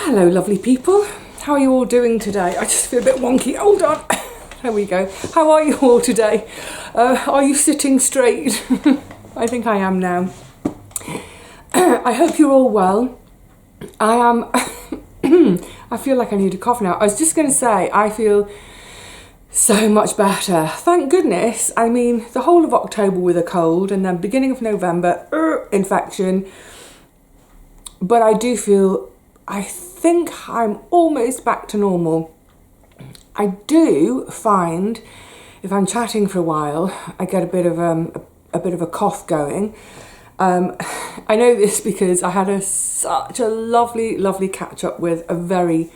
Hello lovely people, how are you all doing today? I just feel a bit wonky, hold on, there we go. How are you all today? Are you sitting straight? I think I am now. I hope you're all well. I am, I feel like I need a cough now. I was just going to say, I feel so much better. Thank goodness. I mean, the whole of October with a cold and then beginning of November, infection. But I do feel, I think I'm almost back to normal. I do find if I'm chatting for a while, I get a bit of a cough going. I know this because I had such a lovely catch up with a very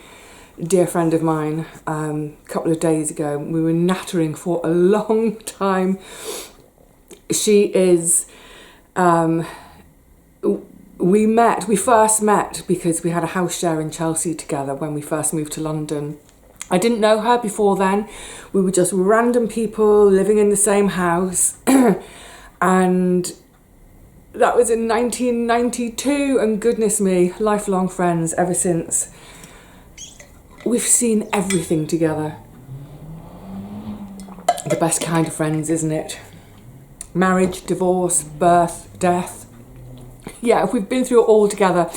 dear friend of mine a couple of days ago. We were nattering for a long time. She is, we first met because we had a house share in Chelsea together when we first moved to London. I didn't know her before then. We were just random people living in the same house. And that was in 1992, and goodness me, lifelong friends ever since. We've seen everything together. The best kind of friends, isn't it? Marriage, divorce, birth, death. Yeah, we've been through it all together.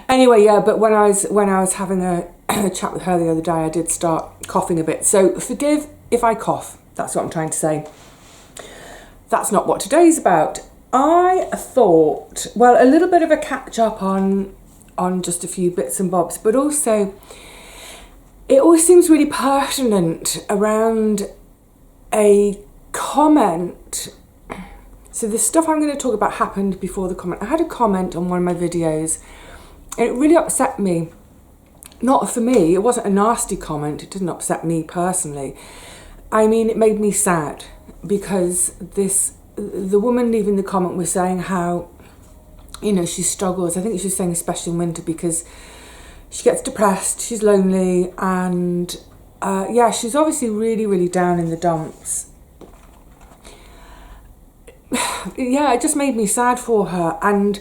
Anyway, yeah, but when I was having a chat with her the other day, I did start coughing a bit. So forgive if I cough. That's what I'm trying to say. That's not what today's about. I thought, well, a little bit of a catch up on just a few bits and bobs, but also it always seems really pertinent around a comment. So the stuff I'm going to talk about happened before the comment. I had a comment on one of my videos and it really upset me. Not for me, it wasn't a nasty comment, it didn't upset me personally. I mean, it made me sad because the woman leaving the comment was saying how, you know, she struggles. I think she was saying especially in winter because she gets depressed, she's lonely, and yeah, she's obviously really down in the dumps. Yeah, it just made me sad for her, and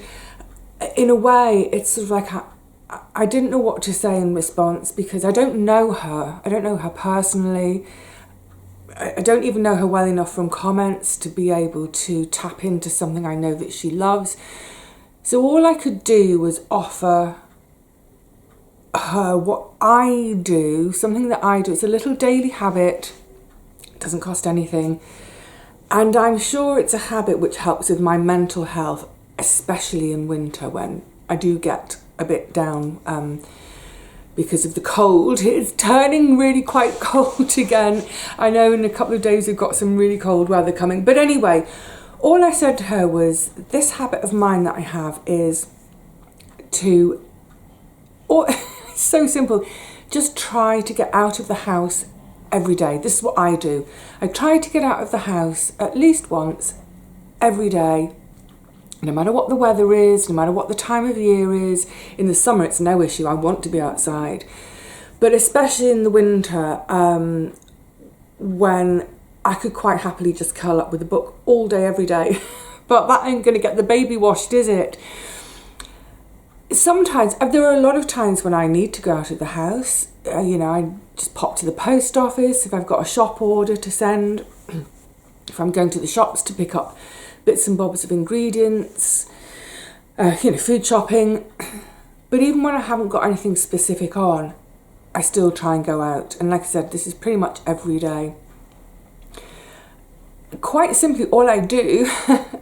in a way it's sort of like I didn't know what to say in response because I don't know her. I don't know her personally. I don't even know her well enough from comments to be able to tap into something I know that she loves. So all I could do was offer her what I do, something that I do. It's a little daily habit. It doesn't cost anything. And I'm sure it's a habit which helps with my mental health, especially in winter when I do get a bit down because of the cold. It's turning really quite cold again. I know in a couple of days we've got some really cold weather coming. But anyway, all I said to her was, this habit of mine that I have is to, or it's so simple, just try to get out of the house every day. This is what I do. I try to get out of the house at least once every day. No matter what the weather is, no matter what the time of year is. In the summer, it's no issue. I want to be outside. But especially in the winter, when I could quite happily just curl up with a book all day, every day. But that ain't going to get the baby washed, is it? Sometimes, there are a lot of times when I need to go out of the house. You know, I just pop to the post office if I've got a shop order to send. If I'm going to the shops to pick up bits and bobs of ingredients, you know, food shopping. But even when I haven't got anything specific on, I still try and go out. And like I said, this is pretty much every day. Quite simply, all I do,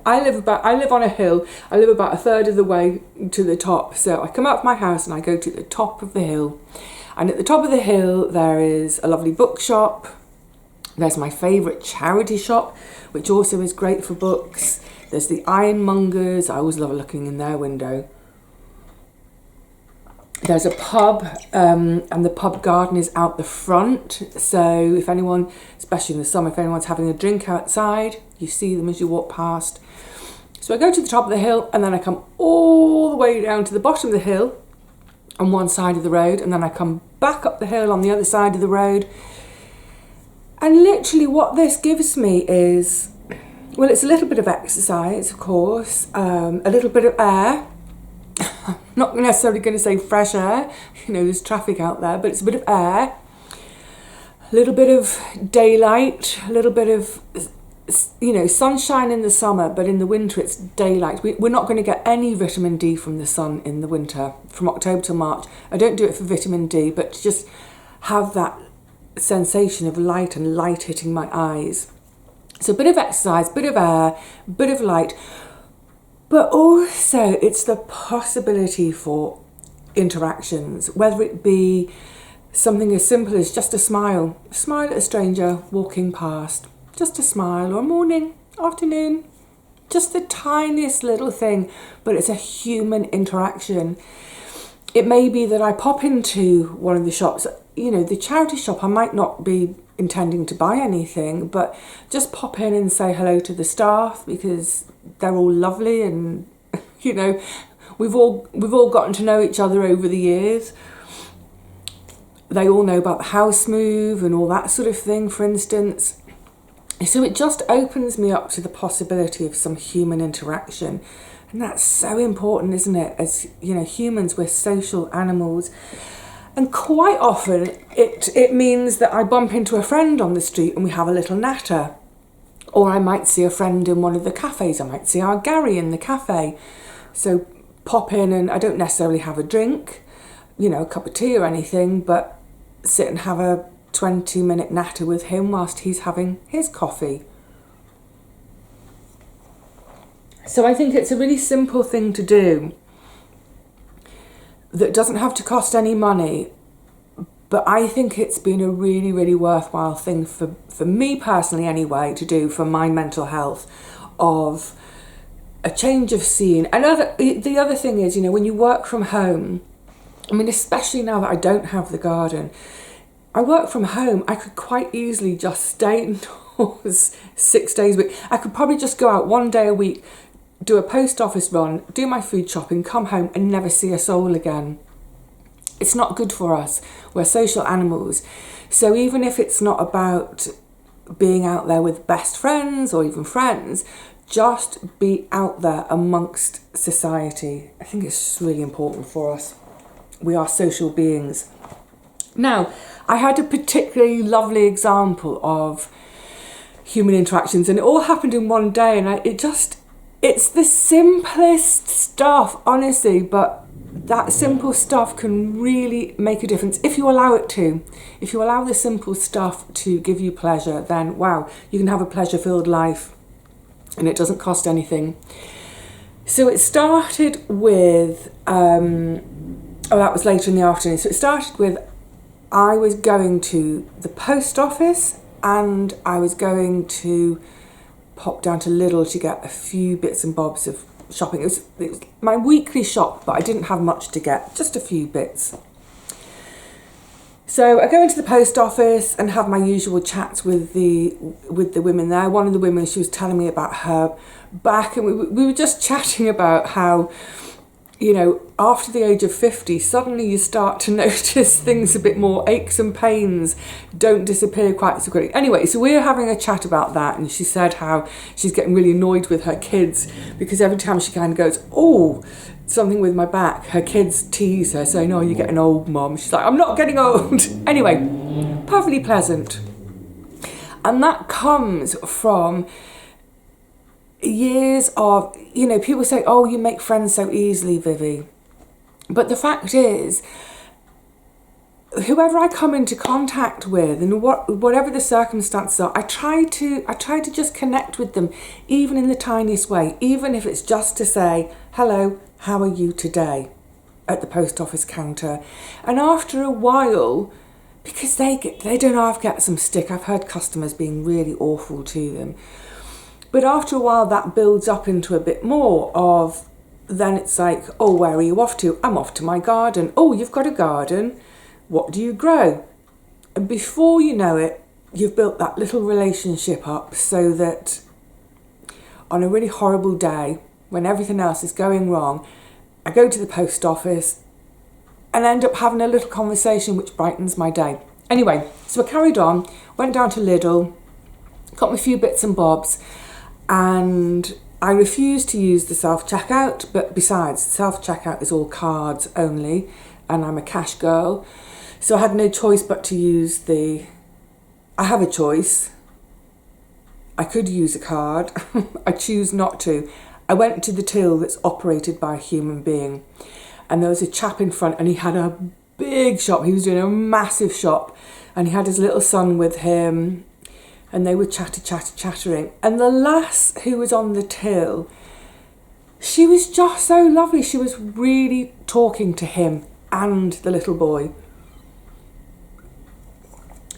I live on a hill. I live about a third of the way to the top. So I come out of my house and I go to the top of the hill. And at the top of the hill, there is a lovely bookshop. There's my favourite charity shop, which also is great for books. There's the ironmongers. I always love looking in their window. There's a pub, and the pub garden is out the front. So if anyone, especially in the summer, if anyone's having a drink outside, you see them as you walk past. So I go to the top of the hill, and then I come all the way down to the bottom of the hill on one side of the road, and then I come back up the hill on the other side of the road. And literally what this gives me is, well, it's a little bit of exercise, of course, a little bit of air. not necessarily going to say fresh air, there's traffic out there, but it's a bit of air, a little bit of daylight, a little bit of, sunshine in the summer, but in the winter it's daylight. We're not going to get any vitamin D from the sun in the winter, from October to March. I don't do it for vitamin D, but to just have that sensation of light and light hitting my eyes. So a bit of exercise, bit of air, bit of light, but also it's the possibility for interactions, whether it be something as simple as just a smile at a stranger walking past, just a smile, or morning, afternoon, just the tiniest little thing, but it's a human interaction. It may be that I pop into one of the shops, the charity shop. I might not be intending to buy anything, but just pop in and say hello to the staff, because they're all lovely, and we've all gotten to know each other over the years. They all know about the house move and all that sort of thing, for instance. So it just opens me up to the possibility of some human interaction. And that's so important, isn't it? As humans, we're social animals. And quite often it means that I bump into a friend on the street and we have a little natter. Or I might see a friend in one of the cafes. I might see our Gary in the cafe. So pop in, and I don't necessarily have a drink, a cup of tea or anything, but sit and have a 20-minute natter with him whilst he's having his coffee. So I think it's a really simple thing to do that doesn't have to cost any money, but I think it's been a really, really worthwhile thing for me personally anyway to do for my mental health, of a change of scene. And the other thing is, when you work from home, especially now that I don't have the garden, I work from home, I could quite easily just stay indoors 6 days a week. I could probably just go out 1 day a week, do a post office run, do my food shopping, come home and never see a soul again. It's not good for us. We're social animals. So even if it's not about being out there with best friends or even friends, just be out there amongst society. I think it's really important for us. We are social beings. Now, I had a particularly lovely example of human interactions, and it all happened in one day, and it's the simplest stuff, honestly, but that simple stuff can really make a difference if you allow it to. If you allow the simple stuff to give you pleasure, then wow, you can have a pleasure-filled life, and it doesn't cost anything. So it started with, that was later in the afternoon. So it started with, I was going to the post office and I was going to pop down to Lidl to get a few bits and bobs of shopping. It was my weekly shop, but I didn't have much to get, just a few bits. So I go into the post office and have my usual chats with the women there. One of the women, she was telling me about her back, and we were just chatting about how, after the age of 50, suddenly you start to notice things a bit more, aches and pains don't disappear quite so quickly. Anyway, so we were having a chat about that, and she said how she's getting really annoyed with her kids because every time she kind of goes, oh, something with my back, her kids tease her saying, oh, you're getting old, Mum. She's like, I'm not getting old. Anyway, perfectly pleasant. And that comes from years of, people say, oh, you make friends so easily, Vivi. But the fact is, whoever I come into contact with and whatever the circumstances are, I try to just connect with them, even in the tiniest way, even if it's just to say, hello, how are you today, at the post office counter. And after a while, because they don't half get some stick, I've heard customers being really awful to them. But after a while, that builds up into a bit more of, then it's like, oh, where are you off to? I'm off to my garden. Oh, you've got a garden. What do you grow? And before you know it, you've built that little relationship up so that on a really horrible day, when everything else is going wrong, I go to the post office and end up having a little conversation which brightens my day. Anyway, so I carried on, went down to Lidl, got me a few bits and bobs, and I refused to use the self-checkout, but besides, self-checkout is all cards only, and I'm a cash girl. So I had no choice but to use I have a choice. I could use a card. I choose not to. I went to the till that's operated by a human being, and there was a chap in front, and he had a big shop. He was doing a massive shop, and he had his little son with him, and they were chattering. And the lass who was on the till, she was just so lovely. She was really talking to him and the little boy.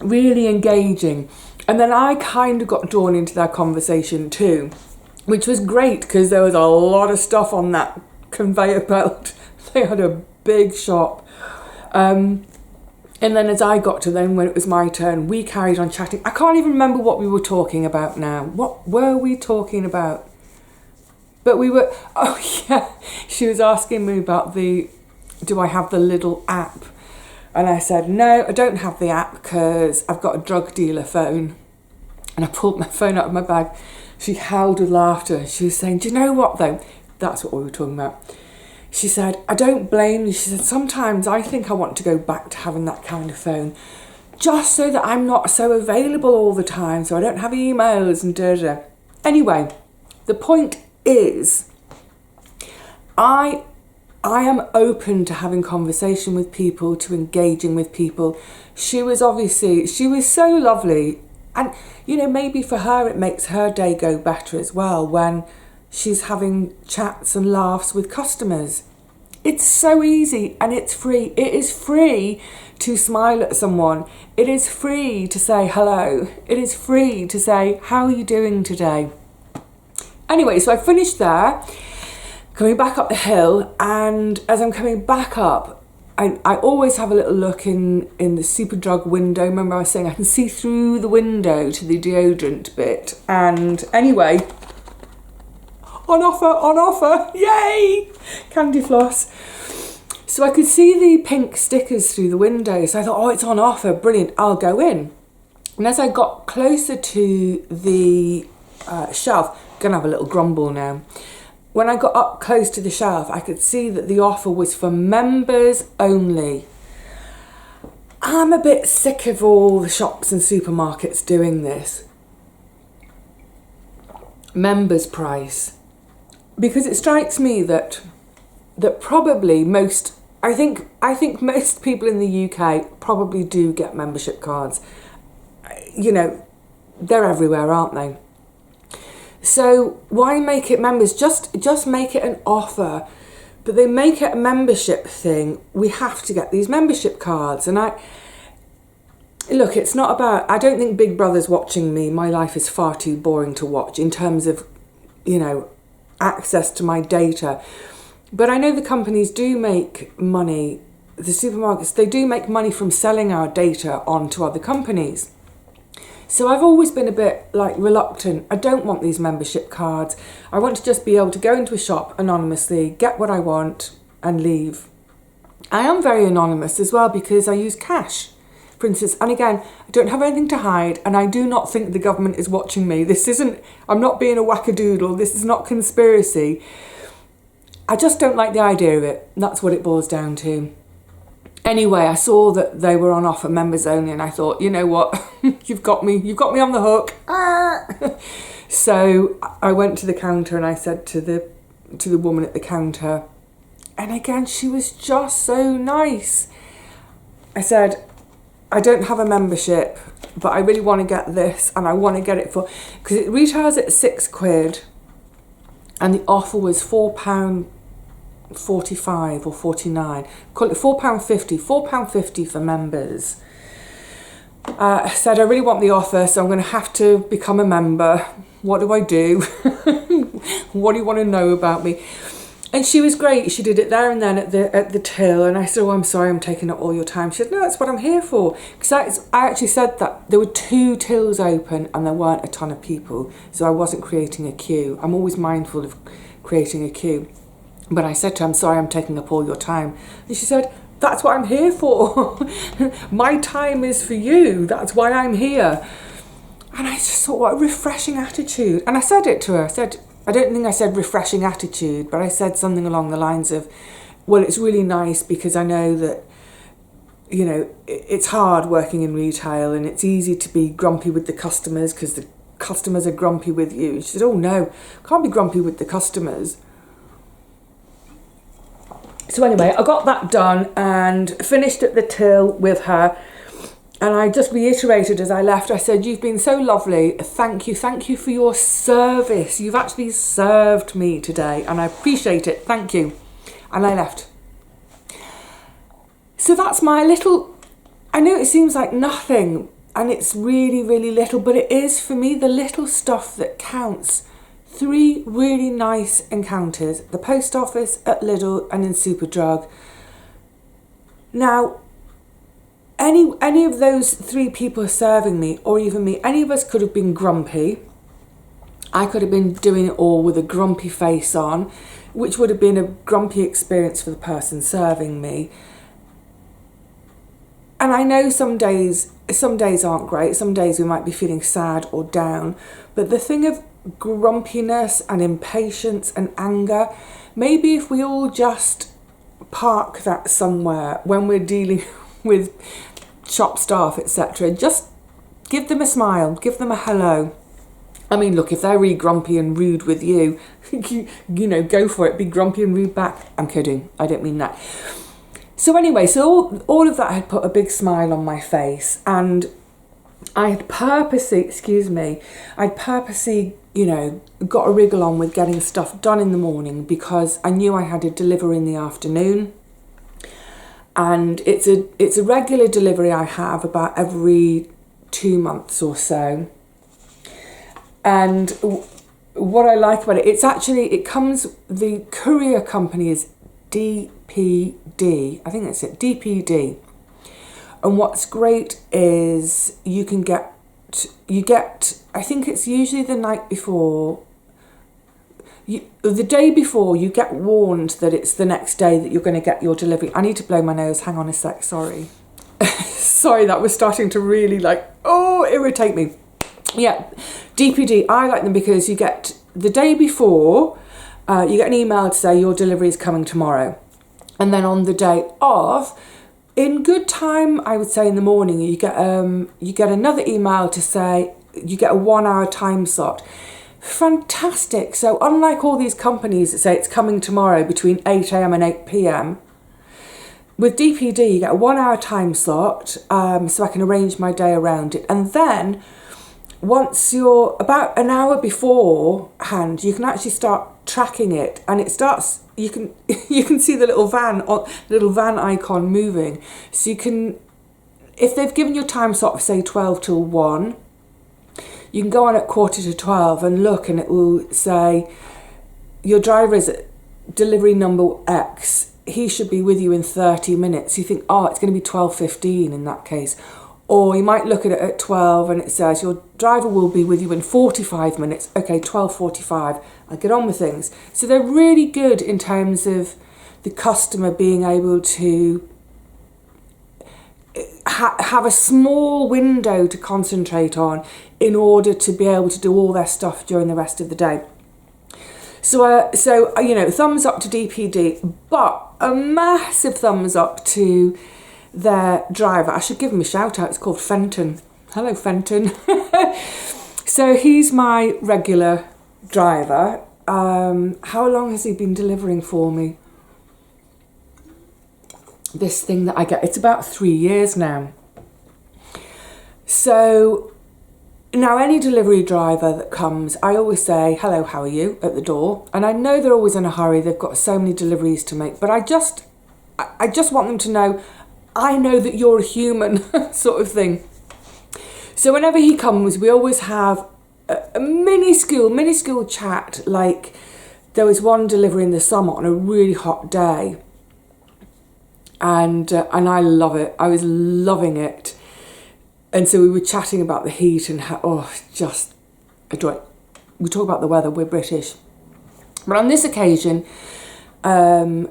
Really engaging. And then I kind of got drawn into their conversation too, which was great because there was a lot of stuff on that conveyor belt. They had a big shop. And then as I got to them, when it was my turn, we carried on chatting. I can't even remember what we were talking about now. What were we talking about? But we were, oh yeah, she was asking me about do I have the little app? And I said, no, I don't have the app because I've got a drug dealer phone. And I pulled my phone out of my bag. She howled with laughter. She was saying, do you know what though? That's what we were talking about. She said, I don't blame you. She said, sometimes I think I want to go back to having that kind of phone just so that I'm not so available all the time, so I don't have emails and da-da. Anyway, the point is, I am open to having conversation with people, to engaging with people. She was so lovely. And, you know, maybe for her it makes her day go better as well when she's having chats and laughs with customers. It's so easy and it's free. It is free to smile at someone. It is free to say hello. It is free to say, how are you doing today? Anyway, so I finished there, coming back up the hill, and as I'm coming back up, I always have a little look in the Superdrug window. Remember I was saying I can see through the window to the deodorant bit. And anyway, on offer, yay! Candy floss. So I could see the pink stickers through the window. So I thought, oh, it's on offer, brilliant, I'll go in. And as I got closer to the shelf, I'm gonna have a little grumble now. When I got up close to the shelf, I could see that the offer was for members only. I'm a bit sick of all the shops and supermarkets doing this. Members price. Because it strikes me that probably I think most people in the UK probably do get membership cards. You know, they're everywhere, aren't they? So why make it members? Just make it an offer. But they make it a membership thing. We have to get these membership cards. And look, it's not about, I don't think Big Brother's watching me. My life is far too boring to watch in terms of, you know, access to my data. But I know the companies do make money, the supermarkets, they do make money from selling our data on to other companies. So I've always been a bit like reluctant. I don't want these membership cards. I want to just be able to go into a shop anonymously, get what I want and leave. I am very anonymous as well because I use cash, for instance. And again, I don't have anything to hide and I do not think the government is watching me. I'm not being a wackadoodle. This is not conspiracy. I just don't like the idea of it. That's what it boils down to. Anyway, I saw that they were on offer members only and I thought, you know what, you've got me on the hook. So I went to the counter and I said to the woman at the counter, and again, she was just so nice. I said, I don't have a membership, but I really want to get this and I want to get it because it retails at £6 and the offer was £4.45 or 49, call it £4.50 for members. I said I really want the offer, so I'm going to have to become a member. What do I do? What do you want to know about me? And she was great. She did it there and then at the till, and I said, oh, I'm sorry, I'm taking up all your time. She said, no, that's what I'm here for. Because I actually said that there were 2 tills open and there weren't a ton of people, so I wasn't creating a queue. I'm always mindful of creating a queue. But I said to her, I'm sorry, I'm taking up all your time. And she said, that's what I'm here for. My time is for you. That's why I'm here. And I just thought, what a refreshing attitude. And I said it to her. I said, I don't think I said refreshing attitude, but I said something along the lines of, well, it's really nice because I know that, you know, it's hard working in retail and it's easy to be grumpy with the customers because the customers are grumpy with you. She said, oh no, can't be grumpy with the customers. So anyway, I got that done and finished at the till with her. And I just reiterated as I left, I said, you've been so lovely. Thank you for your service. You've actually served me today and I appreciate it. Thank you. And I left. So that's my little, I know it seems like nothing and it's really, really little, but it is for me the little stuff that counts. 3 really nice encounters, the post office, at Lidl and in Superdrug. Now, any of those 3 people serving me, or even me, any of us could have been grumpy. I could have been doing it all with a grumpy face on, which would have been a grumpy experience for the person serving me. And I know some days aren't great. Some days we might be feeling sad or down. But the thing of grumpiness and impatience and anger, maybe if we all just park that somewhere when we're dealing with shop staff, etc., just give them a smile, give them a hello. I mean, look, if they're really grumpy and rude with you, you know, go for it, be grumpy and rude back. I'm kidding, I don't mean that. So anyway, so all of that had put a big smile on my face, and I had purposely, you know, got a wriggle on with getting stuff done in the morning because I knew I had a delivery in the afternoon. And it's a regular delivery I have about every 2 months or so. And what I like about it, it comes, the courier company is DPD, I think that's it, DPD. And what's great is you get, I think it's usually the night before, the day before you get warned that it's the next day that you're going to get your delivery. I need to blow my nose, hang on a sec, sorry. Sorry, that was starting to really irritate me. Yeah, DPD, I like them because you get, the day before, you get an email to say your delivery is coming tomorrow. And then on the day of, in good time, I would say in the morning, you get another email to say you get a 1 hour time slot. Fantastic. So unlike all these companies that say it's coming tomorrow between 8 a.m. and 8 p.m, with DPD you get a 1 hour time slot, so I can arrange my day around it. And then once you're about an hour beforehand, you can actually start tracking it, and it starts, you can see the little van icon moving. So you can, if they've given you a time slot for say 12 till 1, you can go on at 11:45 and look, and it will say your driver is at delivery number X. He should be with you in 30 minutes. You think, oh, it's going to be 12:15 in that case. Or you might look at it at 12 and it says your driver will be with you in 45 minutes. Okay, 12:45. I'll get on with things. So they're really good in terms of the customer being able to have a small window to concentrate on in order to be able to do all their stuff during the rest of the day. So you know, thumbs up to DPD, but a massive thumbs up to their driver. I should give him a shout out. It's called Fenton. Hello, Fenton. So he's my regular driver. How long has he been delivering for me? This thing that I get, it's about 3 years now. So now any delivery driver that comes, I always say, hello, how are you, at the door. And I know they're always in a hurry. They've got so many deliveries to make, but I just want them to know, I know that you're a human, sort of thing. So whenever he comes, we always have a mini school chat. Like there was one delivery in the summer on a really hot day. And I love it. I was loving it. And so we were chatting about the heat and how, just adore it. We talk about the weather, we're British. But on this occasion, so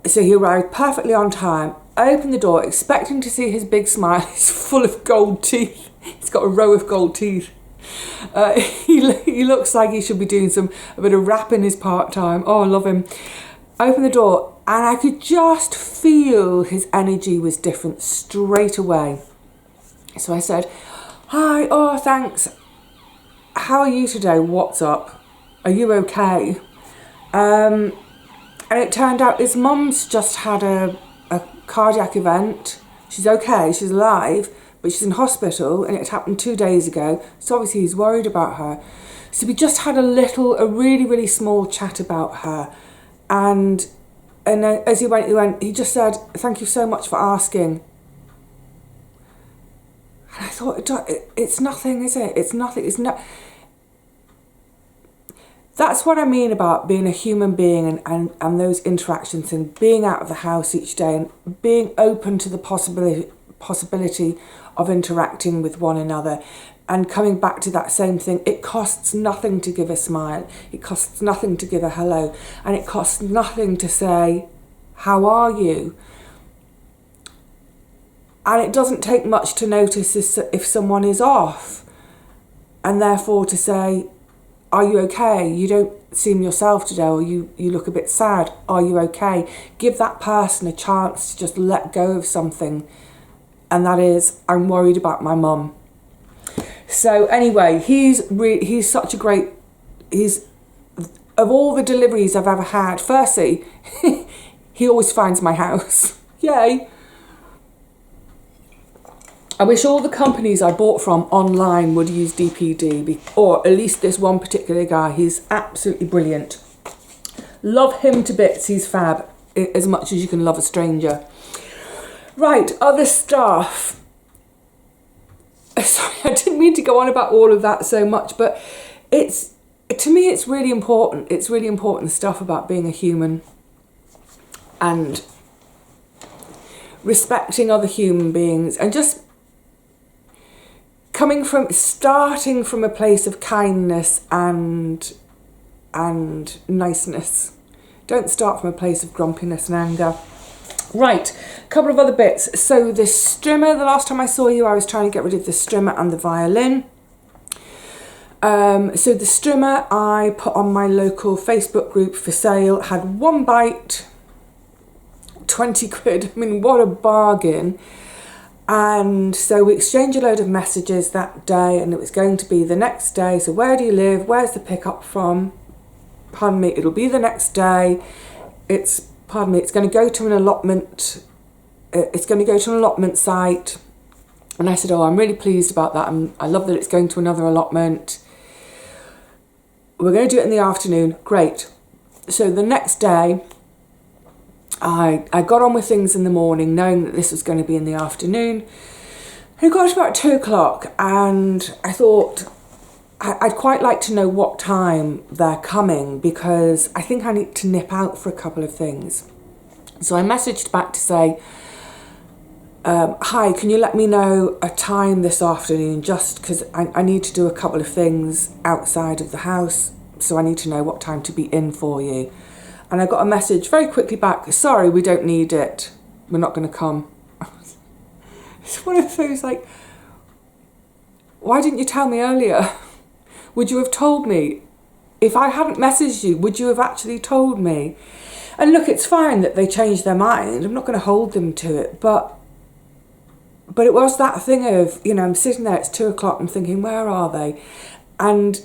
he arrived perfectly on time. I opened the door expecting to see his big smile. He's full of gold teeth. He's got a row of gold teeth. He looks like he should be doing a bit of rap in his part-time. Oh, I love him. I opened the door and I could just feel his energy was different straight away. So I said, "Hi, oh, thanks. How are you today? What's up? Are you okay?" And it turned out his mum's just had a cardiac event. She's okay, she's alive, but she's in hospital and it happened 2 days ago. So obviously he's worried about her. So we just had a really, really small chat about her. And as he just said, "Thank you so much for asking." And I thought, it's nothing, is it? It's nothing. It's not. That's what I mean about being a human being and those interactions and being out of the house each day and being open to the possibility of interacting with one another and coming back to that same thing. It costs nothing to give a smile. It costs nothing to give a hello. And it costs nothing to say, "How are you?" And it doesn't take much to notice if someone is off, and therefore to say, "Are you okay? You don't seem yourself today," or you look a bit sad. "Are you okay?" Give that person a chance to just let go of something. And that is, "I'm worried about my mum." So anyway, he's such a great, of all the deliveries I've ever had, firstly, he always finds my house. Yay. I wish all the companies I bought from online would use DPD, or at least this one particular guy. He's absolutely brilliant. Love him to bits. He's fab, as much as you can love a stranger. Right, other stuff. Sorry, I didn't mean to go on about all of that so much, but to me it's really important. It's really important stuff about being a human and respecting other human beings and just starting from a place of kindness and niceness. Don't start from a place of grumpiness and anger. Right, a couple of other bits. So this strimmer, the last time I saw you, I was trying to get rid of the strimmer and the violin. So the strimmer I put on my local Facebook group for sale, had one bite, 20 quid. I mean, what a bargain. And so we exchanged a load of messages that day, and it was going to be the next day. So where do you live? Where's the pickup from? Pardon me, it'll be the next day. It's going to go to an allotment. It's going to go to an allotment site. And I said, "Oh, I'm really pleased about that. I love that it's going to another allotment. We're going to do it in the afternoon." Great. So the next day, I got on with things in the morning, knowing that this was going to be in the afternoon. And it got to about 2 o'clock, and I thought I'd quite like to know what time they're coming, because I think I need to nip out for a couple of things. So I messaged back to say, "Hi, can you let me know a time this afternoon, just because I need to do a couple of things outside of the house, so I need to know what time to be in for you." And I got a message very quickly back, "Sorry, we don't need it. We're not going to come." It's one of those like, why didn't you tell me earlier? Would you have told me? If I hadn't messaged you, would you have actually told me? And look, it's fine that they changed their mind. I'm not going to hold them to it. But it was that thing of, I'm sitting there, it's 2 o'clock, I'm thinking, where are they? And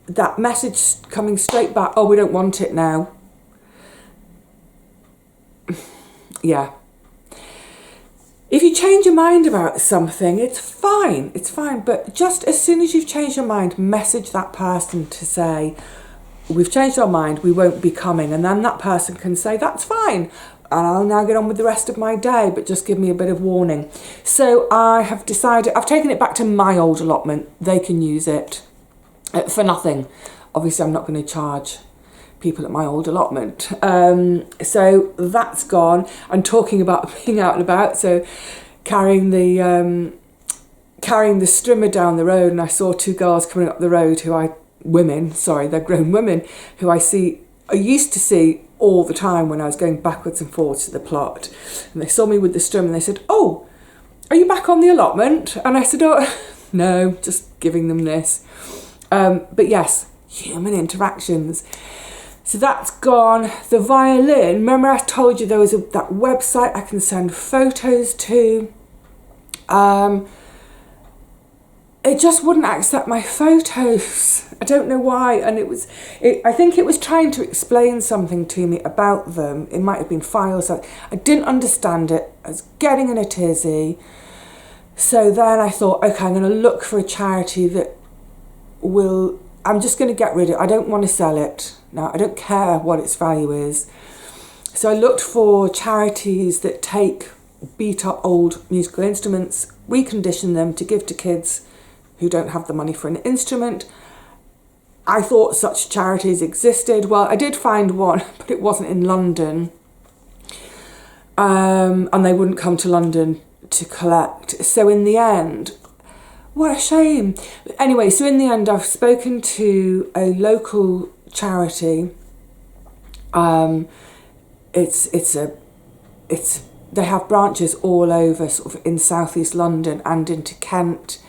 that message coming straight back, "Oh, we don't want it now." Yeah. If you change your mind about something, it's fine. It's fine. But just as soon as you've changed your mind, message that person to say, "We've changed our mind, we won't be coming." And then that person can say, "That's fine. And I'll now get on with the rest of my day, but just give me a bit of warning." So I have decided, I've taken it back to my old allotment. They can use it for nothing. Obviously, I'm not going to charge people at my old allotment. So that's gone. I'm talking about being out and about, so carrying the strimmer down the road, and I saw 2 girls coming up the road they're grown women, who I used to see all the time when I was going backwards and forwards to the plot. And they saw me with the strimmer and they said, "Oh, are you back on the allotment?" And I said, "Oh, No, just giving them this. But yes, human interactions. So that's gone. The violin, remember I told you there was that website I can send photos to. It just wouldn't accept my photos. I don't know why. And I think it was trying to explain something to me about them. It might have been files. I didn't understand it. I was getting in a tizzy. So then I thought, okay, I'm going to look for a charity that I'm just going to get rid of it. I don't want to sell it. Now, I don't care what its value is. So I looked for charities that take beat up old musical instruments, recondition them to give to kids who don't have the money for an instrument. I thought such charities existed. Well, I did find one, but it wasn't in London. And they wouldn't come to London to collect. So in the end, what a shame. Anyway, so in the end, I've spoken to a local charity. They have branches all over, sort of in southeast London and into Kent.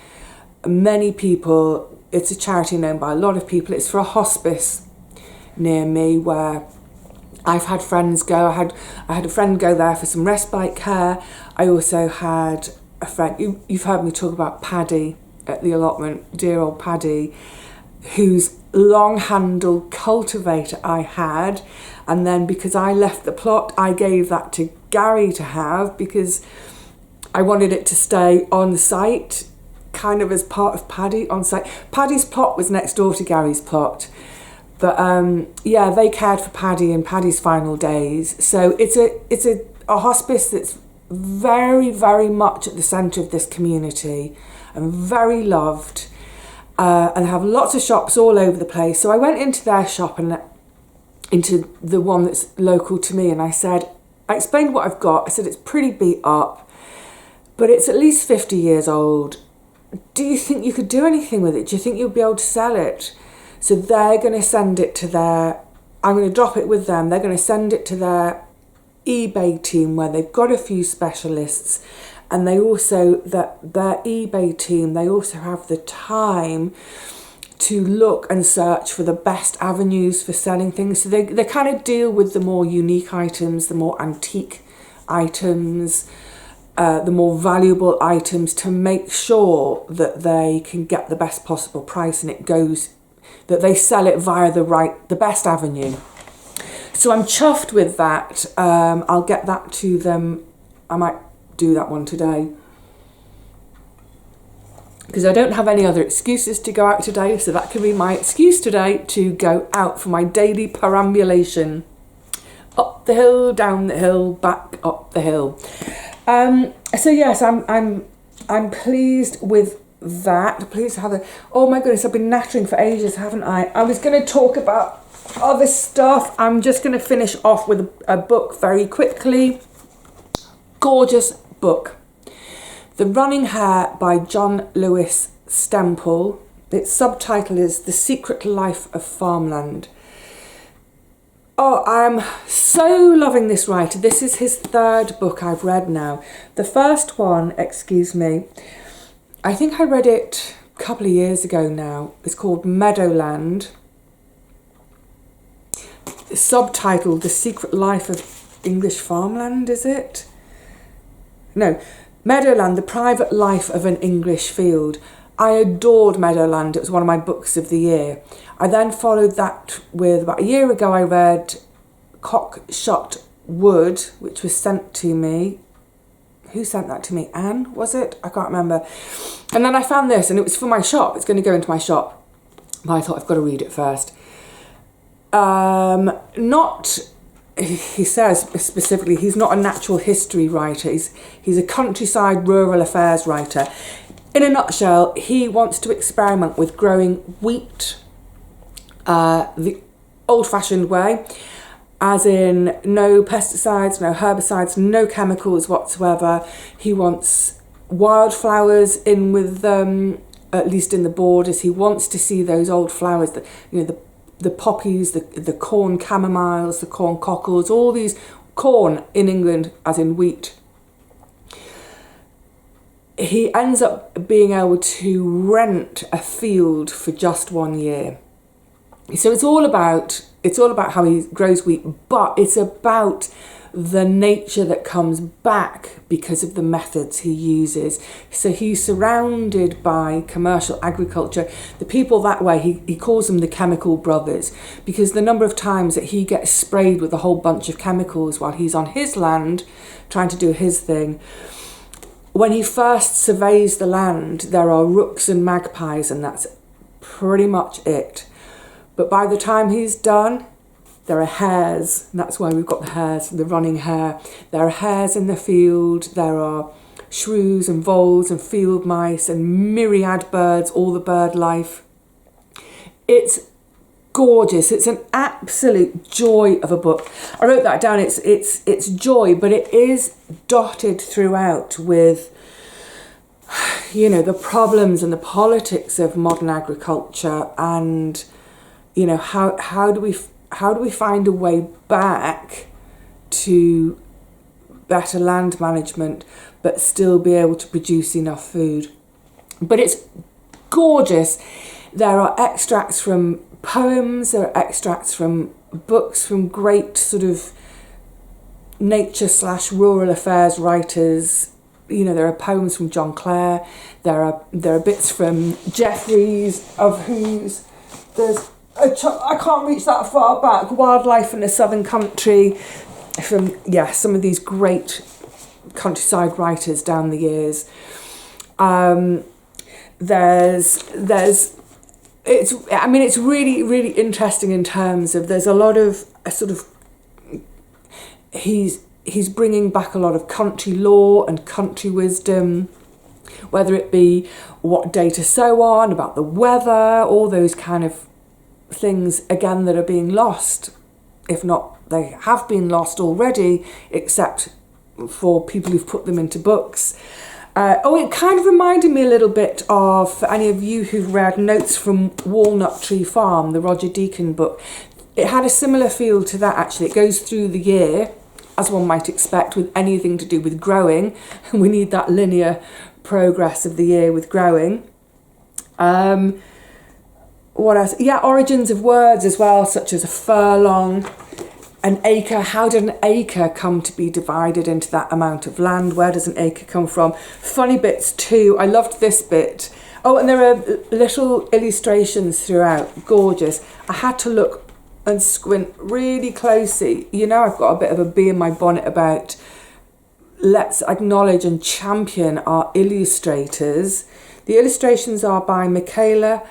Many people, it's a charity known by a lot of people. It's for a hospice near me where I've had friends go. I had a friend go there for some respite care. I also had a friend, you've heard me talk about Paddy at the allotment, dear old Paddy, whose long-handled cultivator I had. And then because I left the plot, I gave that to Gary to have because I wanted it to stay on site, kind of as part of Paddy on site. Paddy's plot was next door to Gary's plot. But yeah, they cared for Paddy in Paddy's final days. So it's a hospice that's very, very much at the centre of this community and very loved, and have lots of shops all over the place. So I went into their shop and into the one that's local to me, and I explained what I've got. I said, it's pretty beat up, but it's at least 50 years old. Do you think you could do anything with it? Do you think you'll be able to sell it? So they're going to send it to I'm going to drop it with them. They're going to send it to their eBay team where they've got a few specialists, and they also, their eBay team, they also have the time to look and search for the best avenues for selling things. So they kind of deal with the more unique items, the more antique items, the more valuable items, to make sure that they can get the best possible price and that they sell it via the best avenue. So I'm chuffed with that. I'll get that to them. I might do that one today, because I don't have any other excuses to go out today, so that can be my excuse today to go out for my daily perambulation. Up the hill, down the hill, back up the hill. So yes, I'm pleased with that. Pleased to have oh my goodness, I've been nattering for ages, haven't I? I was going to talk about other stuff. I'm just going to finish off with a book very quickly. Gorgeous book. The Running Hare by John Lewis Stemple. Its subtitle is The Secret Life of Farmland. Oh, I'm so loving this writer. This is his third book I've read now. The first one, I think I read it a couple of years ago now. It's called Meadowland. Subtitled The Secret Life of English Farmland, is it? No, Meadowland, The Private Life of an English Field. I adored Meadowland. It was one of my books of the year. I then followed that with, about a year ago, I read Cockshot Wood, which was sent to me. Who sent that to me? Anne, was it? I can't remember. And then I found this, and it was for my shop. It's going to go into my shop. But I thought, I've got to read it first. He says specifically, he's not a natural history writer. He's a countryside rural affairs writer. In a nutshell, he wants to experiment with growing wheat the old-fashioned way, as in no pesticides, no herbicides, no chemicals whatsoever. He wants wildflowers in with them, at least in the borders. He wants to see those old flowers, the poppies, the corn camomiles, the corn cockles, all these corn in England, as in wheat. he ends up being able to rent a field for just 1 year. So it's all about how he grows wheat, but it's about the nature that comes back because of the methods he uses. So he's surrounded by commercial agriculture. The people that way, he calls them the chemical brothers, because the number of times that he gets sprayed with a whole bunch of chemicals while he's on his land trying to do his thing. When he first surveys the land, there are rooks and magpies, and that's pretty much it. But by the time he's done, there are hares, and that's why we've got the hares, the running hare. There are hares in the field, there are shrews and voles and field mice and myriad birds, all the bird life. It's gorgeous. It's an absolute joy of a book. I wrote that down. It's joy, but it is dotted throughout with, you know, the problems and the politics of modern agriculture, and, you know, how do we find a way back to better land management but still be able to produce enough food. But it's gorgeous. There are extracts from poems, there are extracts from books from great sort of nature/rural affairs writers. You know, there are poems from John Clare, there are bits from Jeffries, of whose there's I can't reach that far back, Wildlife in the Southern Country, from some of these great countryside writers down the years. It's really, really interesting in terms of, there's a lot of he's bringing back a lot of country law and country wisdom, whether it be what day to sow on, about the weather, all those kind of things, again, that are being lost, if not they have been lost already, except for people who've put them into books. It kind of reminded me a little bit of, for any of you who've read Notes from Walnut Tree Farm, the Roger Deacon book. It had a similar feel to that, actually. It goes through the year, as one might expect, with anything to do with growing. We need that linear progress of the year with growing. What else? Yeah, origins of words as well, such as a furlong, an acre. How did an acre come to be divided into that amount of land? Where does an acre come from? Funny bits too. I loved this bit. Oh, and there are little illustrations throughout. Gorgeous. I had to look and squint really closely. You know, I've got a bit of a bee in my bonnet about, let's acknowledge and champion our illustrators. The illustrations are by Michaela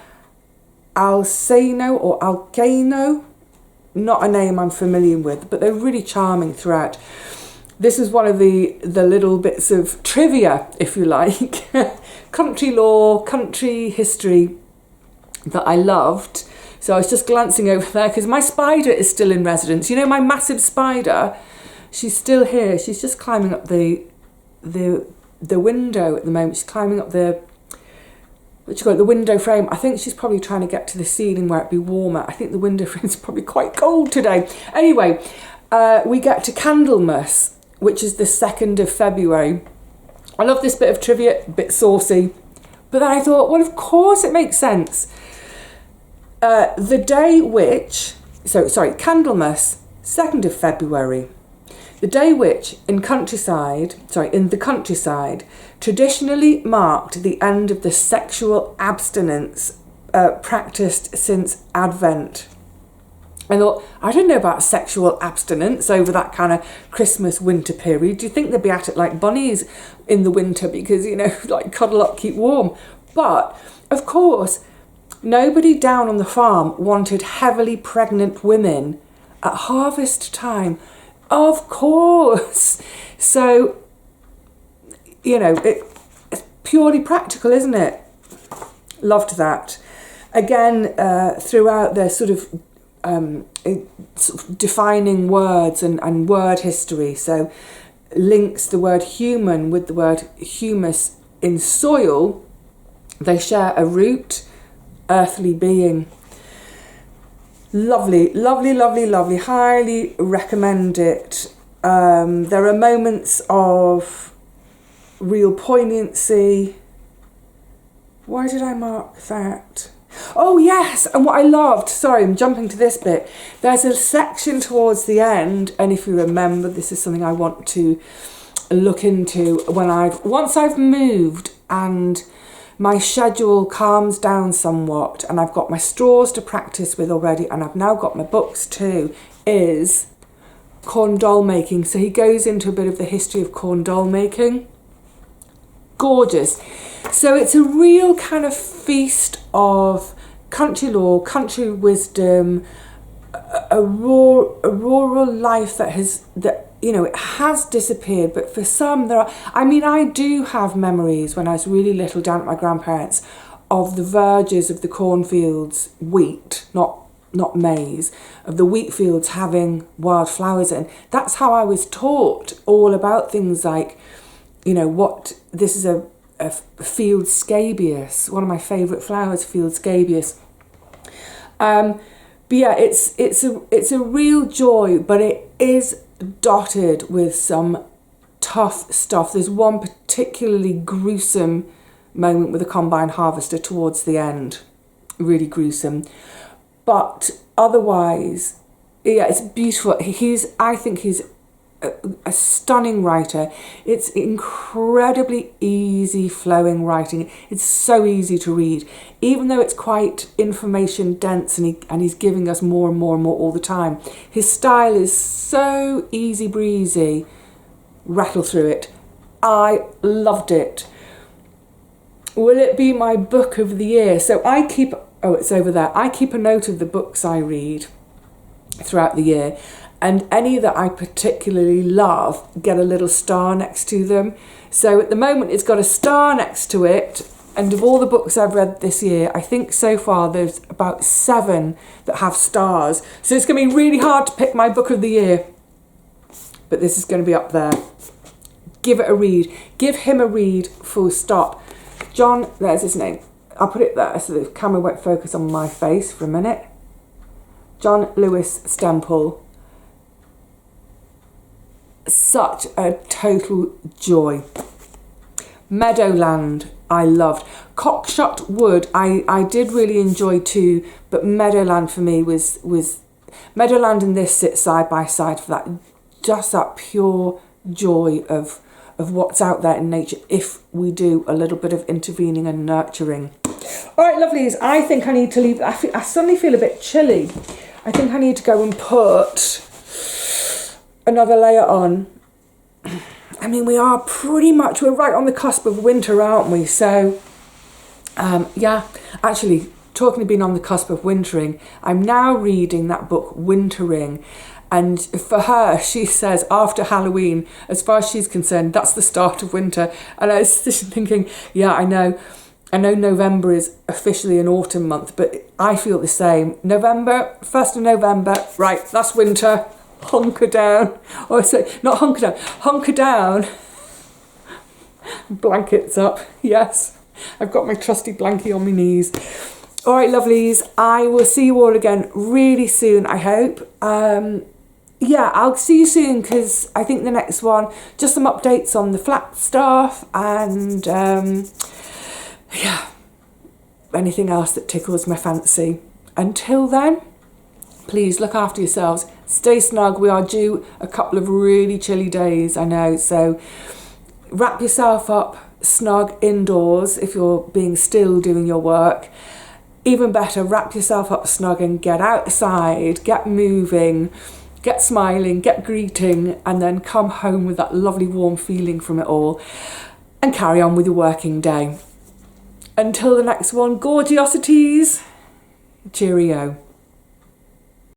Alcano, not a name I'm familiar with, but they're really charming throughout. This is one of the little bits of trivia, if you like, country law, country history that I loved. So I was just glancing over there because my spider is still in residence. You know, my massive spider, she's still here. She's just climbing up the window at the moment. She's climbing up the window frame. I think she's probably trying to get to the ceiling where it'd be warmer. I think the window frame's probably quite cold today. Anyway, we get to Candlemas, which is the 2nd of February. I love this bit of trivia, a bit saucy. But then I thought, well, of course it makes sense. Candlemas, 2nd of February. The day which, in the countryside, traditionally marked the end of the sexual abstinence practiced since Advent. I thought, I don't know about sexual abstinence over that kind of Christmas winter period. Do you think they'd be at it like bunnies in the winter because, you know, like cuddle up, keep warm? But, of course, nobody down on the farm wanted heavily pregnant women at harvest time. Of course. So, you know, it's purely practical, isn't it? Loved that. Again, throughout their sort of defining words and word history. So links the word human with the word humus in soil. They share a root, earthly being. Lovely, lovely, lovely, lovely. Highly recommend it. There are moments of real poignancy. Why did I mark that? Oh yes, and what I loved, sorry, I'm jumping to this bit. There's a section towards the end, and if you remember, this is something I want to look into once I've moved and my schedule calms down somewhat, and I've got my straws to practice with already, and I've now got my books too, is corn doll making. So he goes into a bit of the history of corn doll making. Gorgeous. So it's a real kind of feast of country lore, country wisdom, a rural life that it has disappeared, but for some there are. I mean, I do have memories when I was really little down at my grandparents' of the verges of the cornfields, wheat, not maize, of the wheat fields having wildflowers in. That's how I was taught all about things like, this is a field scabious, one of my favourite flowers, field scabious. But yeah, it's a real joy, but it is dotted with some tough stuff. There's one particularly gruesome moment with a combine harvester towards the end, really gruesome. But otherwise, yeah, it's beautiful. I think he's a stunning writer. It's incredibly easy flowing writing. It's so easy to read, even though it's quite information dense, and he's giving us more and more and more all the time. His style is so easy breezy. Rattle through it. I loved it. Will it be my book of the year? So it's over there. I keep a note of the books I read throughout the year, and any that I particularly love get a little star next to them. So at the moment it's got a star next to it, and of all the books I've read this year, I think so far there's about 7 that have stars. So it's going to be really hard to pick my book of the year, but this is going to be up there. Give it a read. Give him a read, full stop. John, there's his name. I'll put it there so the camera won't focus on my face for a minute. John Lewis Stemple. Such a total joy. Meadowland, I loved. Cockshot Wood, I did really enjoy too, but Meadowland for me was Meadowland and this sit side by side for that, just that pure joy of what's out there in nature if we do a little bit of intervening and nurturing. All right, lovelies, I think I need to leave. I suddenly feel a bit chilly. I think I need to go and put another layer on. I mean, we're right on the cusp of winter, aren't we? So, yeah, actually, talking of being on the cusp of wintering, I'm now reading that book, Wintering. And for her, she says after Halloween, as far as she's concerned, that's the start of winter. And I was just thinking, yeah, I know November is officially an autumn month, but I feel the same. November, 1st of November, right, that's winter. Hunker down. Or so, not hunker down. Hunker down. Blankets up. Yes. I've got my trusty blankie on my knees. All right, lovelies. I will see you all again really soon, I hope. Yeah, I'll see you soon, because I think the next one, just some updates on the flat stuff and yeah, anything else that tickles my fancy. Until then, please look after yourselves. Stay snug. We are due a couple of really chilly days, I know. So wrap yourself up snug indoors if you're being still doing your work. Even better, wrap yourself up snug and get outside, get moving, get smiling, get greeting, and then come home with that lovely warm feeling from it all and carry on with your working day. Until the next one, gorgeosities, cheerio.